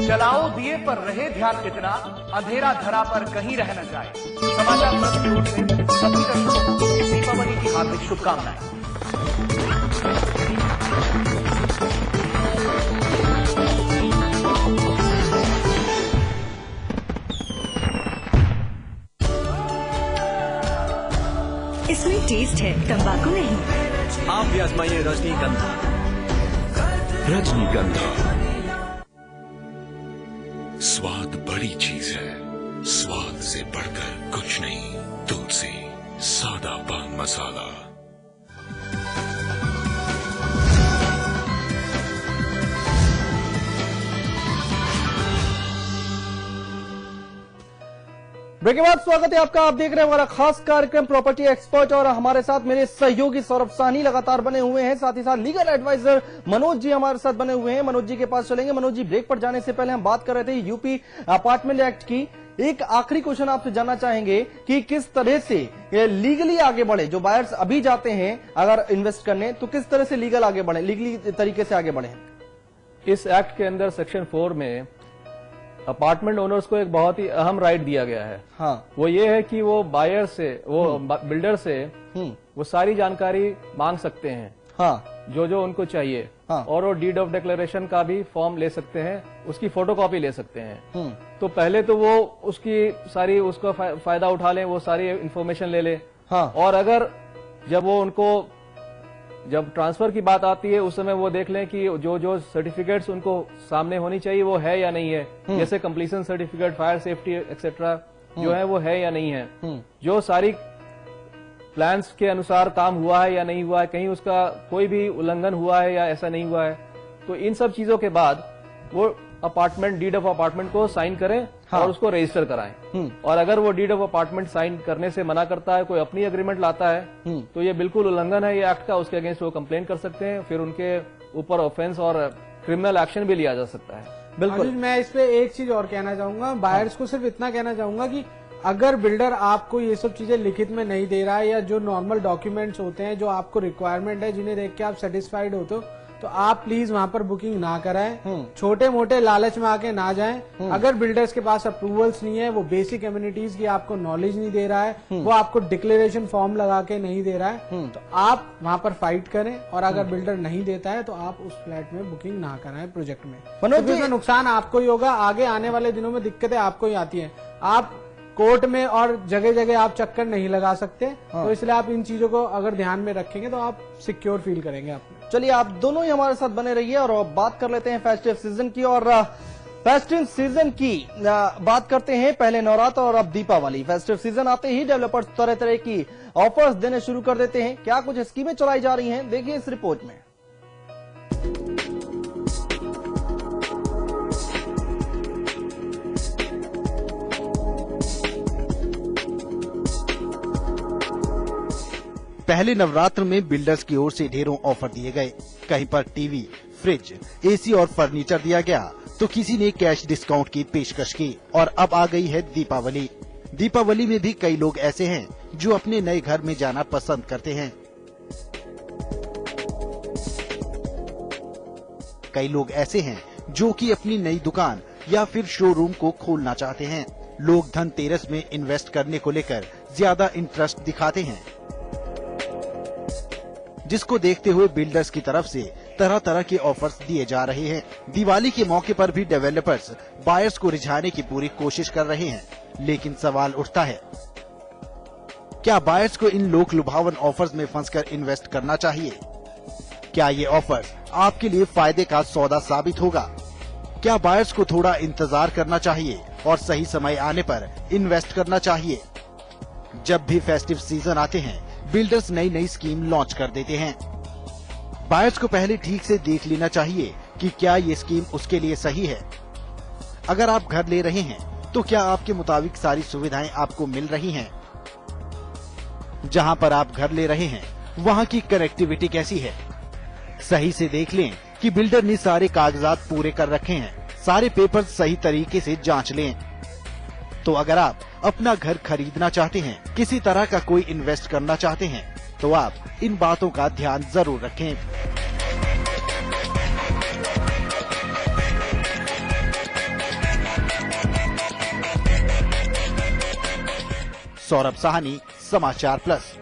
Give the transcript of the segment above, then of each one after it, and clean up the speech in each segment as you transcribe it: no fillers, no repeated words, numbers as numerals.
जलाओ दिए पर रहे ध्यान इतना, अंधेरा धरा पर कहीं रह न जाए। समाचार प्लस की ओर से सभी दर्शकों को दीपावली की हार्दिक शुभकामनाएं। इसमें टेस्ट है, तंबाकू नहीं। आप भी आजमाइए रजनीगंधा। रजनीगंधा, स्वाद बड़ी चीज है, स्वाद से बढ़कर कुछ नहीं। तुलसी सादा पान मसाला। ब्रेक के बाद स्वागत है आपका। आप देख रहे हैं हमारा खास कार्यक्रम प्रॉपर्टी एक्सपर्ट और हमारे साथ मेरे सहयोगी सौरभ साहनी लगातार बने हुए हैं, साथ ही साथ लीगल एडवाइजर मनोज जी हमारे साथ बने हुए हैं। मनोज जी के पास चलेंगे। मनोज जी, ब्रेक पर जाने से पहले हम बात कर रहे थे यूपी अपार्टमेंट एक्ट की। एक आखिरी क्वेश्चन आपसे जानना चाहेंगे कि किस तरह से लीगली आगे बढ़े, जो बायर्स अभी जाते हैं अगर इन्वेस्ट करने, तो किस तरह से लीगल आगे बढ़े, लीगली तरीके से आगे बढ़े। इस एक्ट के अंदर सेक्शन 4 में अपार्टमेंट ओनर्स को एक बहुत ही अहम राइट दिया गया है। हाँ, वो ये है कि वो बायर से, वो बिल्डर से वो सारी जानकारी मांग सकते हैं, हाँ, जो उनको चाहिए। हाँ, और वो डीड ऑफ डिक्लेरेशन का भी फॉर्म ले सकते हैं, उसकी फोटोकॉपी ले सकते हैं। तो पहले तो वो उसकी सारी उसका फायदा उठा लें, वो सारी इंफॉर्मेशन ले ले। हाँ, और अगर जब ट्रांसफर की बात आती है उस समय वो देख लें कि जो सर्टिफिकेट्स उनको सामने होनी चाहिए वो है या नहीं है। जैसे completion certificate, fire safety etcetera जो है वो है या नहीं है, जो सारी प्लान्स के अनुसार काम हुआ है या नहीं हुआ है, कहीं उसका कोई भी उल्लंघन हुआ है या ऐसा नहीं हुआ है। तो इन सब चीजों के बाद वो अपार्टमेंट डीड ऑफ अपार्टमेंट को साइन करें। हाँ। और उसको रजिस्टर कराएं। और अगर वो डीड ऑफ अपार्टमेंट साइन करने से मना करता है, कोई अपनी एग्रीमेंट लाता है, तो ये बिल्कुल उल्लंघन है ये एक्ट का, उसके अगेंस्ट वो कंप्लेन कर सकते हैं, फिर उनके ऊपर ऑफेंस और क्रिमिनल एक्शन भी लिया जा सकता है। बिल्कुल। मैं इस पे एक चीज और कहना चाहूंगा, बायर्स को सिर्फ इतना कहना चाहूंगा कि अगर बिल्डर आपको ये सब चीजें लिखित में नहीं दे रहा है, या जो नॉर्मल डॉक्यूमेंट्स होते हैं जो आपको रिक्वायरमेंट है, जिन्हें देख के आप सेटिस्फाइड होते हो, तो आप प्लीज वहां पर बुकिंग ना कराएं। छोटे मोटे लालच में आके ना जाएं। अगर बिल्डर्स के पास अप्रूवल्स नहीं है, वो बेसिक कम्युनिटीज की आपको नॉलेज नहीं दे रहा है, वो आपको डिक्लेरेशन फॉर्म लगा के नहीं दे रहा है, तो आप वहां पर फाइट करें। और अगर बिल्डर नहीं देता है तो आप उस फ्लैट में बुकिंग ना कराएं प्रोजेक्ट में। तो नुकसान आपको ही होगा, आगे आने वाले दिनों में दिक्कतें आपको ही आती है। आप कोर्ट में और जगह जगह आप चक्कर नहीं लगा सकते। तो इसलिए आप इन चीजों को अगर ध्यान में रखेंगे तो आप सिक्योर फील करेंगे अपने। चलिए, आप दोनों ही हमारे साथ बने रहिए और बात कर लेते हैं फेस्टिव सीजन की। और फेस्टिव सीजन की बात करते हैं। पहले नवरात्र और अब दीपावली। फेस्टिव सीजन आते ही डेवलपर्स तरह तरह की ऑफर्स देने शुरू कर देते हैं। क्या कुछ स्कीमें चलाई जा रही हैं, देखिए इस रिपोर्ट में। पहले नवरात्र में बिल्डर्स की ओर से ढेरों ऑफर दिए गए। कहीं पर टीवी, फ्रिज, एसी और फर्नीचर दिया गया, तो किसी ने कैश डिस्काउंट की पेशकश की। और अब आ गई है दीपावली। दीपावली में भी कई लोग ऐसे हैं जो अपने नए घर में जाना पसंद करते हैं। कई लोग ऐसे हैं जो कि अपनी नई दुकान या फिर शोरूम को खोलना चाहते हैं। लोग धनतेरस में इन्वेस्ट करने को लेकर ज्यादा इंटरेस्ट दिखाते हैं, जिसको देखते हुए बिल्डर्स की तरफ से तरह तरह के ऑफर्स दिए जा रहे हैं। दिवाली के मौके पर भी डेवलपर्स बायर्स को रिझाने की पूरी कोशिश कर रहे हैं, लेकिन सवाल उठता है, क्या बायर्स को इन लोक लुभावन ऑफर्स में फंसकर इन्वेस्ट करना चाहिए? क्या ये ऑफर आपके लिए फायदे का सौदा साबित होगा? क्या बायर्स को थोड़ा इंतजार करना चाहिए और सही समय आने पर इन्वेस्ट करना चाहिए? जब भी फेस्टिव सीजन आते हैं, बिल्डर्स नई नई स्कीम लॉन्च कर देते हैं। बायर्स को पहले ठीक से देख लेना चाहिए कि क्या ये स्कीम उसके लिए सही है। अगर आप घर ले रहे हैं तो क्या आपके मुताबिक सारी सुविधाएं आपको मिल रही हैं? जहां पर आप घर ले रहे हैं वहां की कनेक्टिविटी कैसी है? सही से देख लें कि बिल्डर ने सारे कागजात पूरे कर रखे हैं, सारे पेपर सही तरीके से जांच लें। तो अगर आप अपना घर खरीदना चाहते हैं, किसी तरह का कोई इन्वेस्ट करना चाहते हैं, तो आप इन बातों का ध्यान जरूर रखें। सौरभ साहनी, समाचार प्लस।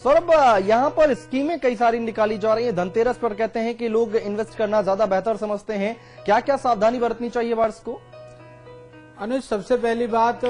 सौरभ, यहाँ पर स्कीमें कई सारी निकाली जा रही हैं। धनतेरस पर कहते हैं कि लोग इन्वेस्ट करना ज्यादा बेहतर समझते हैं। क्या क्या सावधानी बरतनी चाहिए बायर्स को? अनुज, सबसे पहली बात,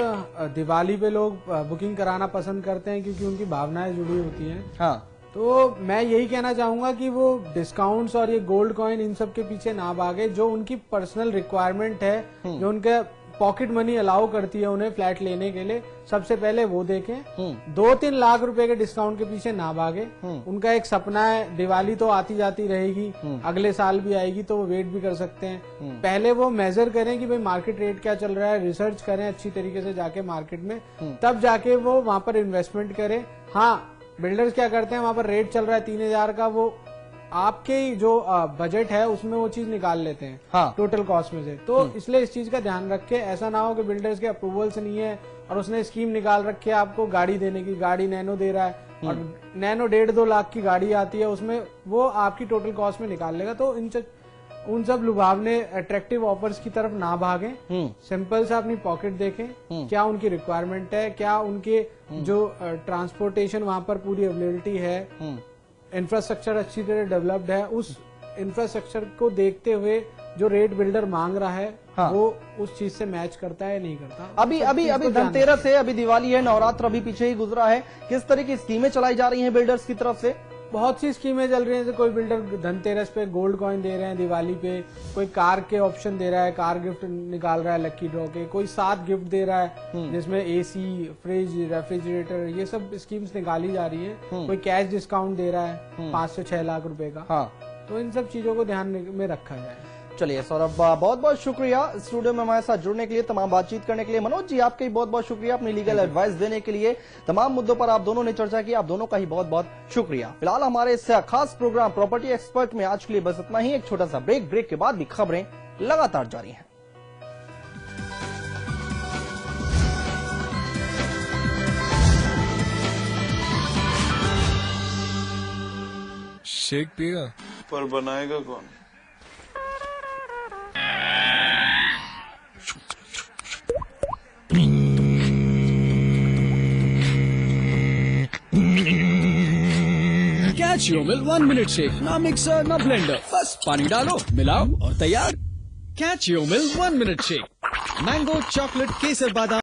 दिवाली पे लोग बुकिंग कराना पसंद करते हैं क्योंकि उनकी भावनाएं जुड़ी होती हैं। हाँ, तो मैं यही कहना चाहूंगा कि वो डिस्काउंट्स और ये गोल्ड कॉइन इन सब के पीछे ना भागे। जो उनकी पर्सनल रिक्वायरमेंट है, जो उनके पॉकेट मनी अलाउ करती है उन्हें फ्लैट लेने के लिए, सबसे पहले वो देखें। 2-3 लाख रुपए के डिस्काउंट के पीछे ना भागे। उनका एक सपना है, दिवाली तो आती जाती रहेगी, अगले साल भी आएगी, तो वो वेट भी कर सकते हैं। पहले वो मेजर करें कि भाई मार्केट रेट क्या चल रहा है, रिसर्च करें अच्छी तरीके से जाके मार्केट में, तब जाके वो वहां पर इन्वेस्टमेंट करें। हाँ, बिल्डर्स क्या करते हैं, वहां पर रेट चल रहा है 3000 का, वो आपके जो बजट है उसमें वो चीज निकाल लेते हैं। हाँ। टोटल कॉस्ट में से। तो इसलिए इस चीज का ध्यान रखें। ऐसा ना हो कि बिल्डर्स के अप्रूवल्स नहीं है और उसने स्कीम निकाल रखी है आपको गाड़ी देने की, गाड़ी नैनो दे रहा है और नैनो 1.5-2 लाख की गाड़ी आती है, उसमें वो आपकी टोटल कॉस्ट में निकाल लेगा। तो उन सब लुभावने अट्रैक्टिव ऑफर्स की तरफ ना भागें। सिंपल सा अपनी पॉकेट देखें, क्या उनकी रिक्वायरमेंट है, क्या उनके जो ट्रांसपोर्टेशन वहां पर पूरी अवेलेबिलिटी है, इंफ्रास्ट्रक्चर अच्छी तरह डेवलप्ड है, उस इंफ्रास्ट्रक्चर को देखते हुए जो रेट बिल्डर मांग रहा है, हाँ। वो उस चीज से मैच करता है नहीं करता। अभी धनतेरस है, अभी दिवाली है, नवरात्र अभी पीछे ही गुजरा है। किस तरह की स्कीमें चलाई जा रही हैं बिल्डर्स की तरफ से? बहुत सी स्कीमें चल रही हैं। कोई बिल्डर धनतेरस पे गोल्ड कॉइन दे रहे हैं, दिवाली पे कोई कार के ऑप्शन दे रहा है, कार गिफ्ट निकाल रहा है लकी ड्रॉ के, कोई 7 गिफ्ट दे रहा है जिसमें एसी, फ्रिज, रेफ्रिजरेटर, ये सब स्कीम्स निकाली जा रही है। कोई कैश डिस्काउंट दे रहा है 5 से 6 लाख रुपए का। हाँ। तो इन सब चीजों को ध्यान में रखा जाए। चलिए सौरभ, बहुत बहुत शुक्रिया स्टूडियो में हमारे साथ जुड़ने के लिए, तमाम बातचीत करने के लिए। मनोज जी, आपका भी बहुत बहुत शुक्रिया अपनी लीगल एडवाइस देने के लिए। तमाम मुद्दों पर आप दोनों ने चर्चा की, आप दोनों का ही बहुत बहुत शुक्रिया। फिलहाल हमारे इस खास प्रोग्राम प्रॉपर्टी एक्सपर्ट में आज के लिए बस इतना ही। एक छोटा सा ब्रेक के बाद भी खबरें लगातार जारी हैं। शेक पिएगा? पर बनाएगा कौन? Catch your milk 1 minute shake, ना मिक्सर ना ब्लेंडर, बस पानी डालो, मिलाओ और तैयार। Catch your milk 1 minute shake, mango, chocolate, केसर, बादाम।